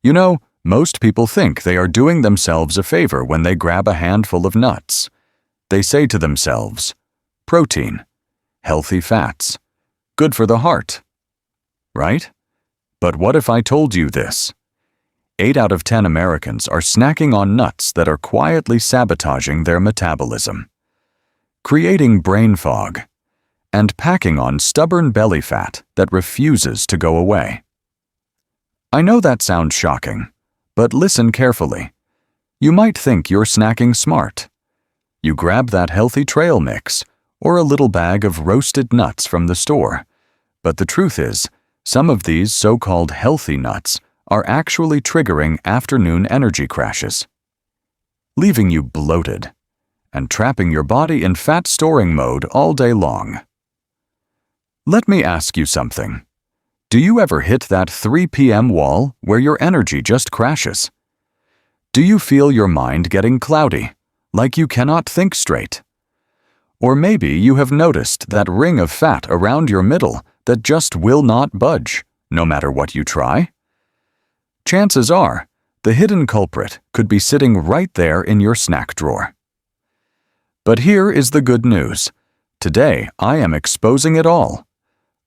You know, most people think they are doing themselves a favor when they grab a handful of nuts. They say to themselves, protein, healthy fats, good for the heart. Right? But what if I told you this? 8 out of 10 Americans are snacking on nuts that are quietly sabotaging their metabolism, creating brain fog, and packing on stubborn belly fat that refuses to go away. I know that sounds shocking, but listen carefully. You might think you're snacking smart. You grab that healthy trail mix or a little bag of roasted nuts from the store, but the truth is, some of these so-called healthy nuts are actually triggering afternoon energy crashes, leaving you bloated and trapping your body in fat-storing mode all day long. Let me ask you something. Do you ever hit that 3 p.m. wall where your energy just crashes? Do you feel your mind getting cloudy, like you cannot think straight? Or maybe you have noticed that ring of fat around your middle that just will not budge, no matter what you try? Chances are, the hidden culprit could be sitting right there in your snack drawer. But here is the good news. Today, I am exposing it all.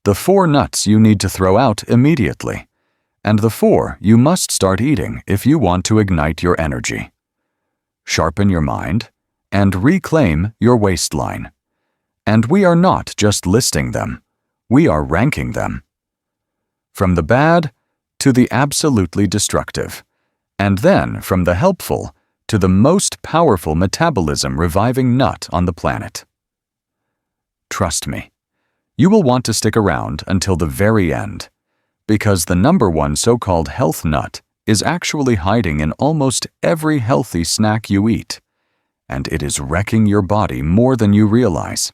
The 4 nuts you need to throw out immediately, and the 4 you must start eating if you want to ignite your energy, sharpen your mind, and reclaim your waistline. And we are not just listing them, we are ranking them. From the bad to the absolutely destructive, and then from the helpful to the most powerful metabolism-reviving nut on the planet. Trust me, you will want to stick around until the very end, because the #1 so-called health nut is actually hiding in almost every healthy snack you eat, and it is wrecking your body more than you realize.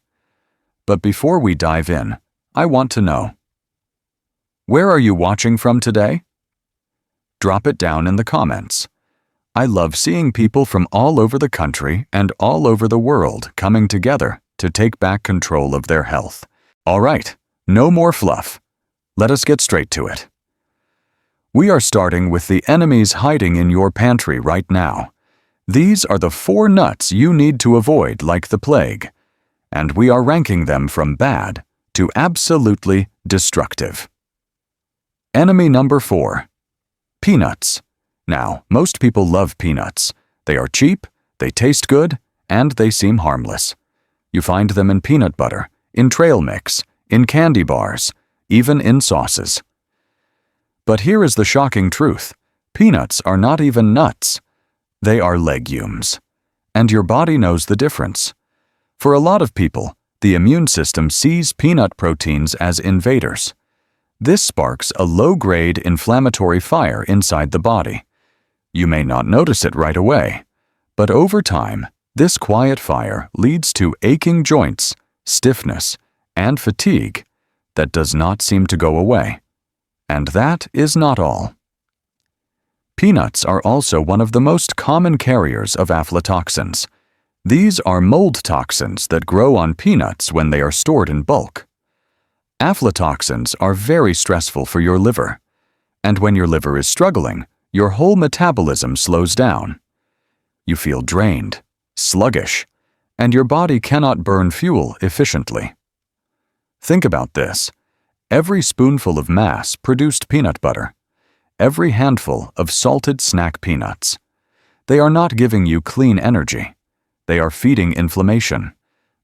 But before we dive in, I want to know, where are you watching from today? Drop it down in the comments. I love seeing people from all over the country and all over the world coming together to take back control of their health. All right, no more fluff. Let us get straight to it. We are starting with the enemies hiding in your pantry right now. These are the 4 nuts you need to avoid like the plague, and we are ranking them from bad to absolutely destructive. Enemy number 4, peanuts. Now, most people love peanuts. They are cheap, they taste good, and they seem harmless. You find them in peanut butter, in trail mix, in candy bars, even in sauces. But here is the shocking truth. Peanuts are not even nuts. They are legumes. And your body knows the difference. For a lot of people, the immune system sees peanut proteins as invaders. This sparks a low-grade inflammatory fire inside the body. You may not notice it right away, but over time, this quiet fire leads to aching joints, stiffness, and fatigue that does not seem to go away. And that is not all. Peanuts are also one of the most common carriers of aflatoxins. These are mold toxins that grow on peanuts when they are stored in bulk. Aflatoxins are very stressful for your liver, and when your liver is struggling, your whole metabolism slows down. You feel drained, sluggish, and your body cannot burn fuel efficiently. Think about this. Every spoonful of mass-produced peanut butter, every handful of salted snack peanuts. They are not giving you clean energy. They are feeding inflammation.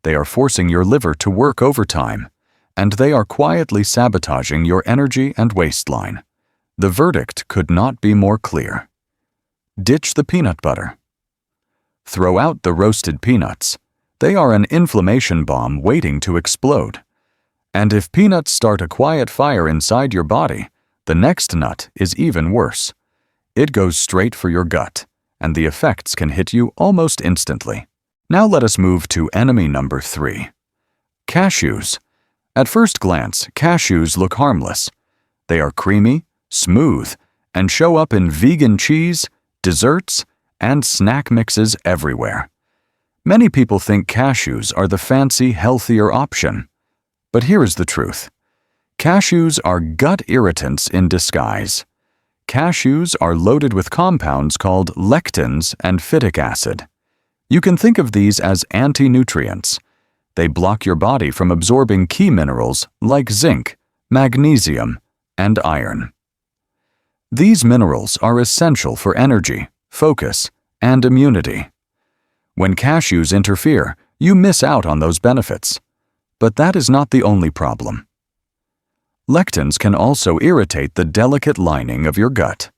They are forcing your liver to work overtime, and they are quietly sabotaging your energy and waistline. The verdict could not be more clear. Ditch the peanut butter. Throw out the roasted peanuts. They are an inflammation bomb waiting to explode. And if peanuts start a quiet fire inside your body, the next nut is even worse. It goes straight for your gut, and the effects can hit you almost instantly. Now let us move to enemy number 3. Cashews. At first glance, cashews look harmless. They are creamy, smooth, and show up in vegan cheese, desserts, and snack mixes everywhere. Many people think cashews are the fancy, healthier option. But here is the truth. Cashews are gut irritants in disguise. Cashews are loaded with compounds called lectins and phytic acid. You can think of these as anti-nutrients. They block your body from absorbing key minerals like zinc, magnesium, and iron. These minerals are essential for energy, focus, and immunity. When cashews interfere, you miss out on those benefits. But that is not the only problem. Lectins can also irritate the delicate lining of your gut.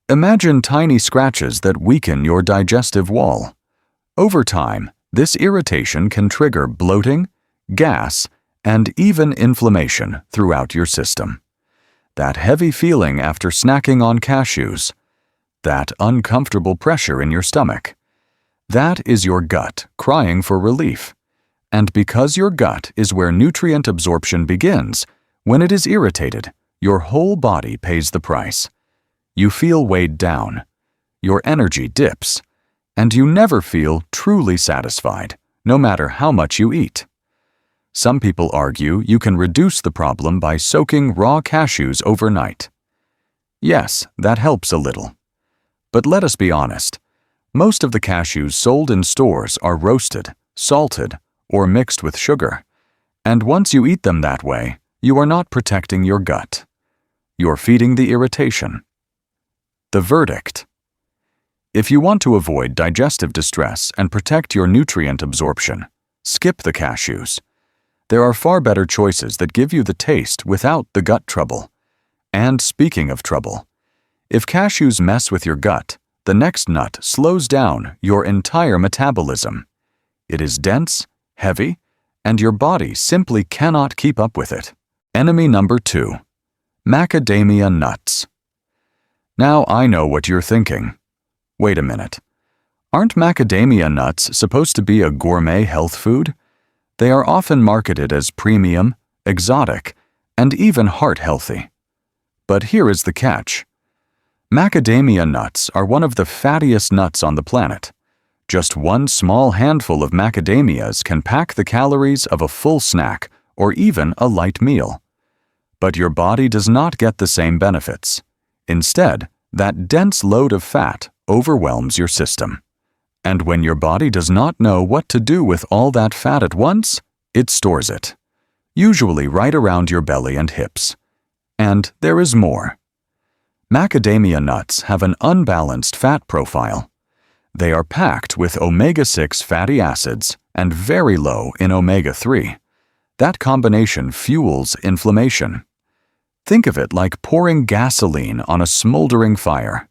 Imagine tiny scratches that weaken your digestive wall. Over time, this irritation can trigger bloating, gas, and even inflammation throughout your system. That heavy feeling after snacking on cashews, that uncomfortable pressure in your stomach, that is your gut crying for relief. And because your gut is where nutrient absorption begins, when it is irritated, your whole body pays the price. You feel weighed down, your energy dips, and you never feel truly satisfied, no matter how much you eat. Some people argue you can reduce the problem by soaking raw cashews overnight. Yes, that helps a little. But let us be honest. Most of the cashews sold in stores are roasted, salted, or mixed with sugar. And once you eat them that way, you are not protecting your gut. You're feeding the irritation. The verdict. If you want to avoid digestive distress and protect your nutrient absorption, skip the cashews. There are far better choices that give you the taste without the gut trouble. And speaking of trouble, if cashews mess with your gut, the next nut slows down your entire metabolism. It is dense, heavy, and your body simply cannot keep up with it. Enemy number 2. Macadamia nuts. Now I know what you're thinking. Wait a minute. Aren't macadamia nuts supposed to be a gourmet health food? They are often marketed as premium, exotic, and even heart-healthy. But here is the catch. Macadamia nuts are one of the fattiest nuts on the planet. Just one small handful of macadamias can pack the calories of a full snack or even a light meal. But your body does not get the same benefits. Instead, that dense load of fat overwhelms your system. And when your body does not know what to do with all that fat at once, it stores it, usually right around your belly and hips. And there is more. Macadamia nuts have an unbalanced fat profile. They are packed with omega-6 fatty acids and very low in omega-3. That combination fuels inflammation. Think of it like pouring gasoline on a smoldering fire.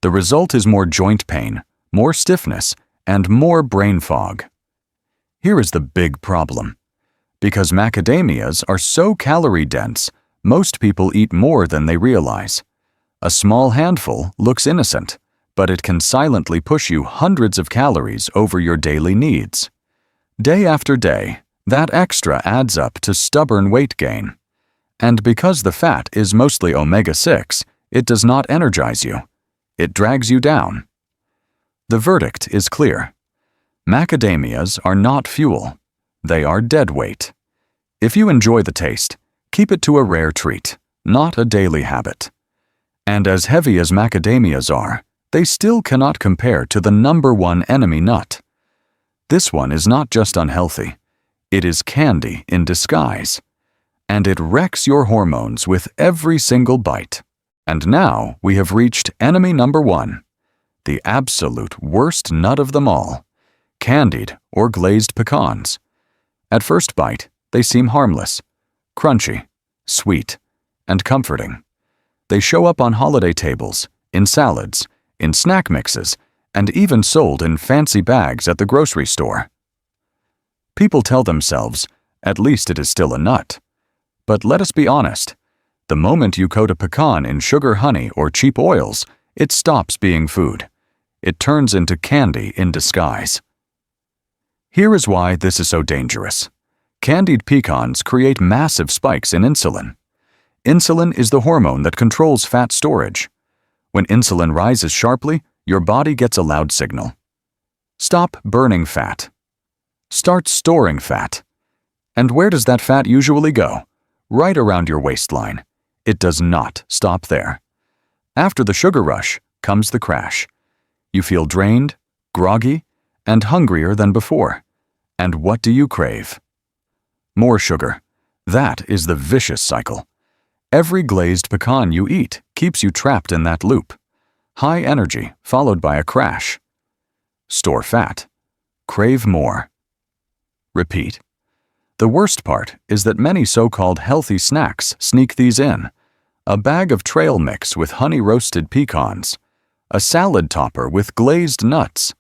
The result is more joint pain, more stiffness, and more brain fog. Here is the big problem. Because macadamias are so calorie-dense, most people eat more than they realize. A small handful looks innocent, but it can silently push you hundreds of calories over your daily needs. Day after day, that extra adds up to stubborn weight gain. And because the fat is mostly omega-6, it does not energize you. It drags you down. The verdict is clear. Macadamias are not fuel. They are dead weight. If you enjoy the taste, keep it to a rare treat, not a daily habit. And as heavy as macadamias are, they still cannot compare to the #1 enemy nut. This one is not just unhealthy. It is candy in disguise. And it wrecks your hormones with every single bite. And now we have reached enemy number 1, the absolute worst nut of them all, candied or glazed pecans. At first bite, they seem harmless, crunchy, sweet, and comforting. They show up on holiday tables, in salads, in snack mixes, and even sold in fancy bags at the grocery store. People tell themselves, at least it is still a nut. But let us be honest. The moment you coat a pecan in sugar, honey, or cheap oils, it stops being food. It turns into candy in disguise. Here is why this is so dangerous. Candied pecans create massive spikes in insulin. Insulin is the hormone that controls fat storage. When insulin rises sharply, your body gets a loud signal. Stop burning fat. Start storing fat. And where does that fat usually go? Right around your waistline. It does not stop there. After the sugar rush comes the crash. You feel drained, groggy, and hungrier than before. And what do you crave? More sugar. That is the vicious cycle. Every glazed pecan you eat keeps you trapped in that loop. High energy followed by a crash. Store fat. Crave more. Repeat. The worst part is that many so-called healthy snacks sneak these in. A bag of trail mix with honey-roasted pecans. A salad topper with glazed nuts.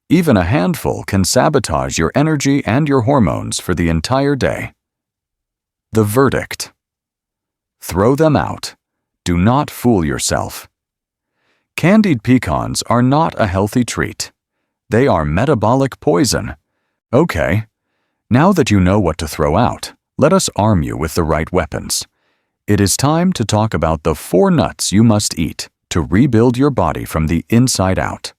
Even a handful can sabotage your energy and your hormones for the entire day. The verdict. Throw them out. Do not fool yourself. Candied pecans are not a healthy treat. They are metabolic poison. Okay, now that you know what to throw out, let us arm you with the right weapons. It is time to talk about the 4 nuts you must eat to rebuild your body from the inside out.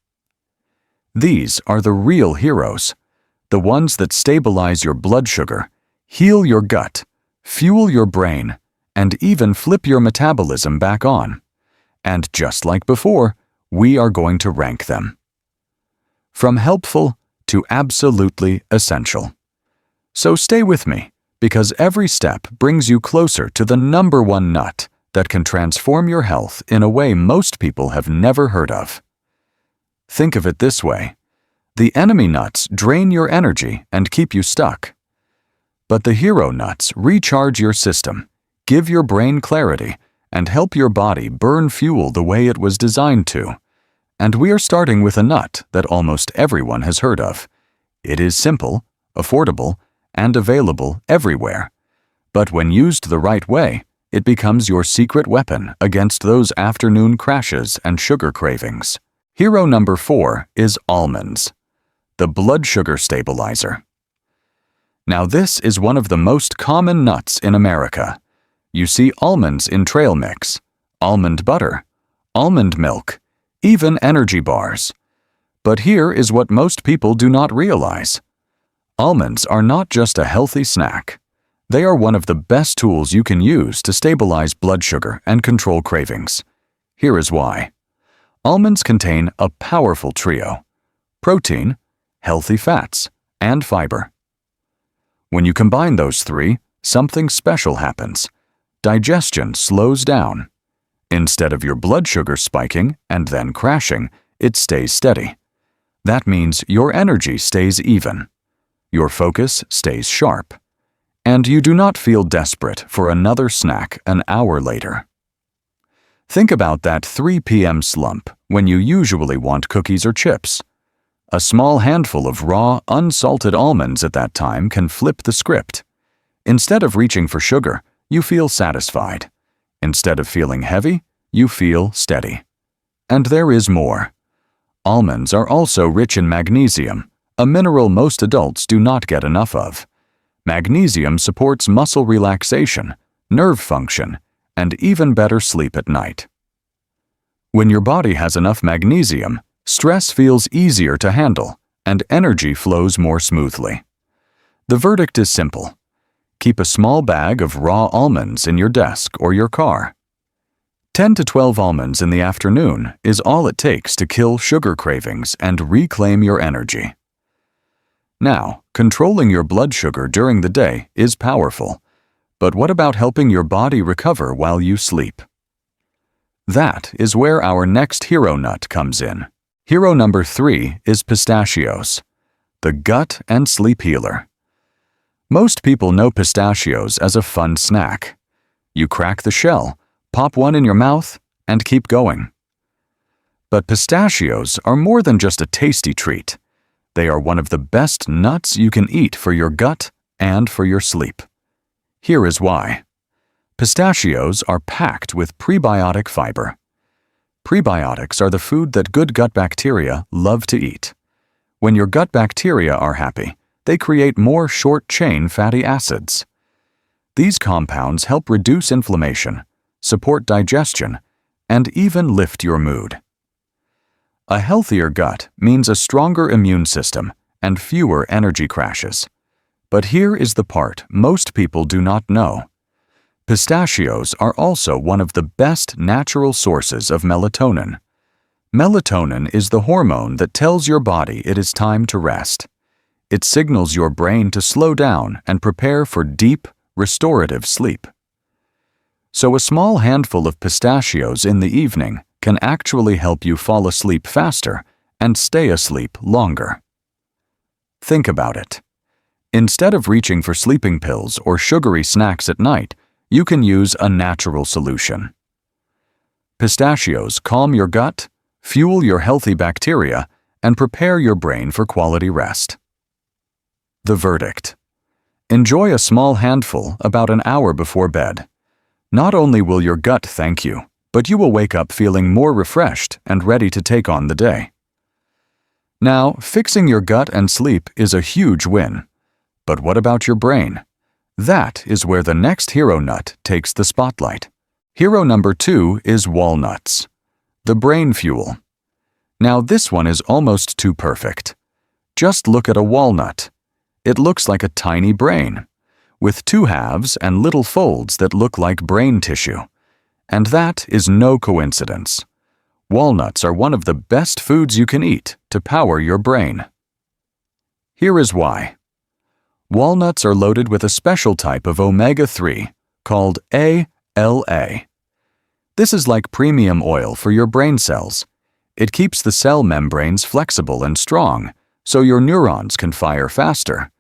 These are the real heroes, the ones that stabilize your blood sugar, heal your gut, fuel your brain, and even flip your metabolism back on. And just like before, we are going to rank them. From helpful to absolutely essential. So stay with me, because every step brings you closer to the #1 nut that can transform your health in a way most people have never heard of. Think of it this way. The enemy nuts drain your energy and keep you stuck. But the hero nuts recharge your system, give your brain clarity, and help your body burn fuel the way it was designed to. And we are starting with a nut that almost everyone has heard of. It is simple, affordable, and available everywhere. But when used the right way, it becomes your secret weapon against those afternoon crashes and sugar cravings. Hero number 4 is almonds, the blood sugar stabilizer. Now this is one of the most common nuts in America. You see almonds in trail mix, almond butter, almond milk, even energy bars. But here is what most people do not realize. Almonds are not just a healthy snack. They are one of the best tools you can use to stabilize blood sugar and control cravings. Here is why. Almonds contain a powerful trio: protein, healthy fats, and fiber. When you combine those 3, something special happens. Digestion slows down. Instead of your blood sugar spiking and then crashing, it stays steady. That means your energy stays even. Your focus stays sharp. And you do not feel desperate for another snack an hour later. Think about that 3 p.m. slump when you usually want cookies or chips. A small handful of raw, unsalted almonds at that time can flip the script. Instead of reaching for sugar, you feel satisfied. Instead of feeling heavy, you feel steady. And there is more. Almonds are also rich in magnesium, a mineral most adults do not get enough of. Magnesium supports muscle relaxation, nerve function, and even better sleep at night. When your body has enough magnesium, stress feels easier to handle, and energy flows more smoothly. The verdict is simple. Keep a small bag of raw almonds in your desk or your car. 10 to 12 almonds in the afternoon is all it takes to kill sugar cravings and reclaim your energy. Now, controlling your blood sugar during the day is powerful, but what about helping your body recover while you sleep? That is where our next hero nut comes in. Hero number 3 is pistachios, the gut and sleep healer. Most people know pistachios as a fun snack. You crack the shell, pop one in your mouth, and keep going. But pistachios are more than just a tasty treat. They are one of the best nuts you can eat for your gut and for your sleep. Here is why. Pistachios are packed with prebiotic fiber. Prebiotics are the food that good gut bacteria love to eat. When your gut bacteria are happy, they create more short-chain fatty acids. These compounds help reduce inflammation, support digestion, and even lift your mood. A healthier gut means a stronger immune system and fewer energy crashes. But here is the part most people do not know. Pistachios are also one of the best natural sources of melatonin. Melatonin is the hormone that tells your body it is time to rest. It signals your brain to slow down and prepare for deep, restorative sleep. So a small handful of pistachios in the evening can actually help you fall asleep faster and stay asleep longer. Think about it. Instead of reaching for sleeping pills or sugary snacks at night, you can use a natural solution. Pistachios calm your gut, fuel your healthy bacteria, and prepare your brain for quality rest. The verdict: enjoy a small handful about an hour before bed. Not only will your gut thank you, but you will wake up feeling more refreshed and ready to take on the day. Now, fixing your gut and sleep is a huge win. But what about your brain? That is where the next hero nut takes the spotlight. Hero number 2 is walnuts, the brain fuel. Now this one is almost too perfect. Just look at a walnut. It looks like a tiny brain, with 2 halves and little folds that look like brain tissue. And that is no coincidence. Walnuts are one of the best foods you can eat to power your brain. Here is why. Walnuts are loaded with a special type of omega-3 called ALA. This is like premium oil for your brain cells. It keeps the cell membranes flexible and strong, so your neurons can fire faster.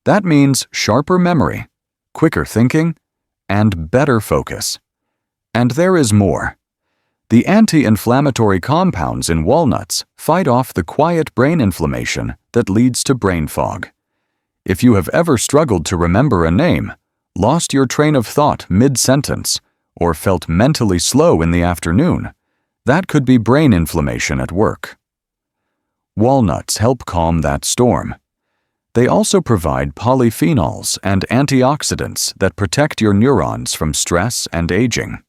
That means sharper memory, quicker thinking, and better focus. And there is more. The anti-inflammatory compounds in walnuts fight off the quiet brain inflammation that leads to brain fog. If you have ever struggled to remember a name, lost your train of thought mid-sentence, or felt mentally slow in the afternoon, that could be brain inflammation at work. Walnuts help calm that storm. They also provide polyphenols and antioxidants that protect your neurons from stress and aging.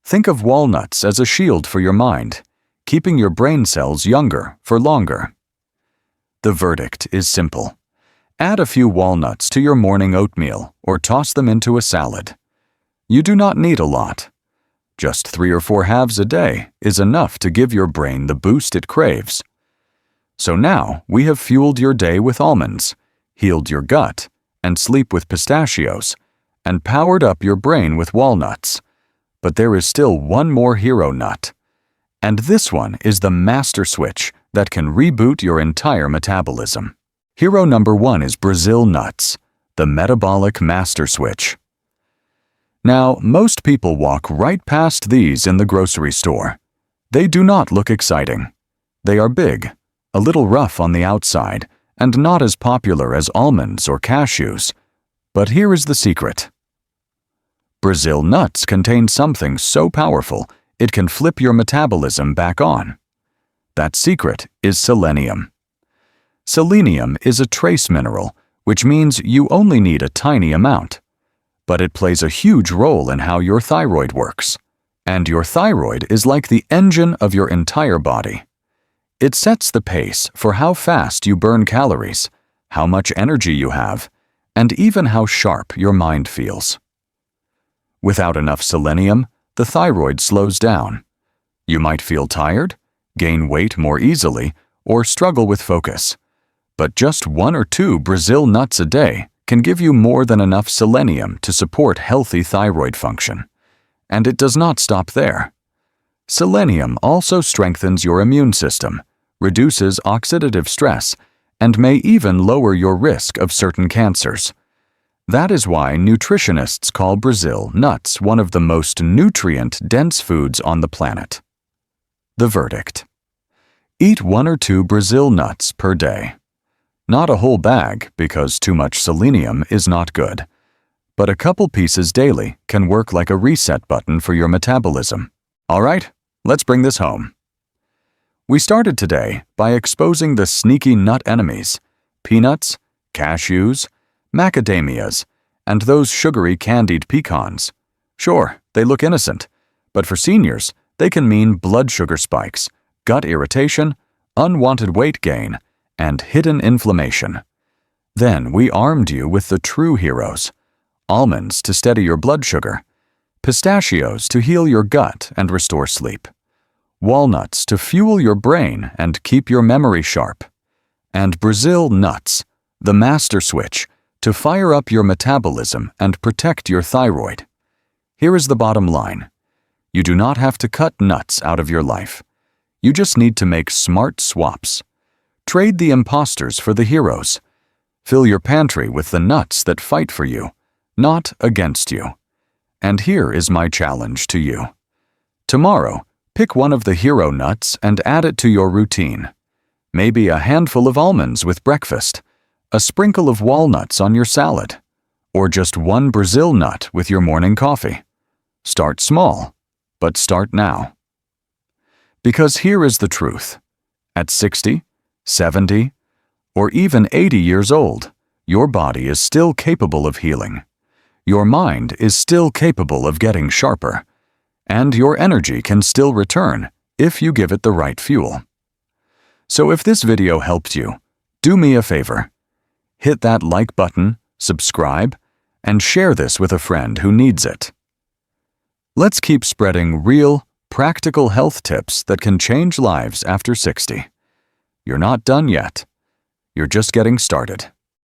Think of walnuts as a shield for your mind, keeping your brain cells younger for longer. The verdict is simple. Add a few walnuts to your morning oatmeal or toss them into a salad. You do not need a lot. Just 3 or 4 halves a day is enough to give your brain the boost it craves. So now we have fueled your day with almonds, healed your gut, and sleep with pistachios, and powered up your brain with walnuts. But there is still one more hero nut. And this one is the master switch that can reboot your entire metabolism. Hero number 1 is Brazil nuts, the metabolic master switch. Now, most people walk right past these in the grocery store. They do not look exciting. They are big, a little rough on the outside, and not as popular as almonds or cashews. But here is the secret. Brazil nuts contain something so powerful it can flip your metabolism back on. That secret is selenium. Selenium is a trace mineral, which means you only need a tiny amount. But it plays a huge role in how your thyroid works. And your thyroid is like the engine of your entire body. It sets the pace for how fast you burn calories, how much energy you have, and even how sharp your mind feels. Without enough selenium, the thyroid slows down. You might feel tired, gain weight more easily, or struggle with focus. But just 1 or 2 Brazil nuts a day can give you more than enough selenium to support healthy thyroid function. And it does not stop there. Selenium also strengthens your immune system, reduces oxidative stress, and may even lower your risk of certain cancers. That is why nutritionists call Brazil nuts one of the most nutrient-dense foods on the planet. The verdict: eat 1 or 2 Brazil nuts per day. Not a whole bag, because too much selenium is not good. But a couple pieces daily can work like a reset button for your metabolism. All right, let's bring this home. We started today by exposing the sneaky nut enemies: peanuts, cashews, macadamias, and those sugary candied pecans. Sure, they look innocent, but for seniors, they can mean blood sugar spikes, gut irritation, unwanted weight gain, and hidden inflammation. Then we armed you with the true heroes: almonds to steady your blood sugar, pistachios to heal your gut and restore sleep, walnuts to fuel your brain and keep your memory sharp, and Brazil nuts, the master switch, to fire up your metabolism and protect your thyroid. Here is the bottom line. You do not have to cut nuts out of your life. You just need to make smart swaps. Trade the imposters for the heroes. Fill your pantry with the nuts that fight for you, not against you. And here is my challenge to you. Tomorrow, pick one of the hero nuts and add it to your routine. Maybe a handful of almonds with breakfast, a sprinkle of walnuts on your salad, or just one Brazil nut with your morning coffee. Start small, but start now. Because here is the truth. At 60, 70, or even 80 years old, your body is still capable of healing. Your mind is still capable of getting sharper, and your energy can still return if you give it the right fuel. So if this video helped you, do me a favor. Hit that like button, subscribe, and share this with a friend who needs it. Let's keep spreading real, practical health tips that can change lives after 60. You're not done yet. You're just getting started.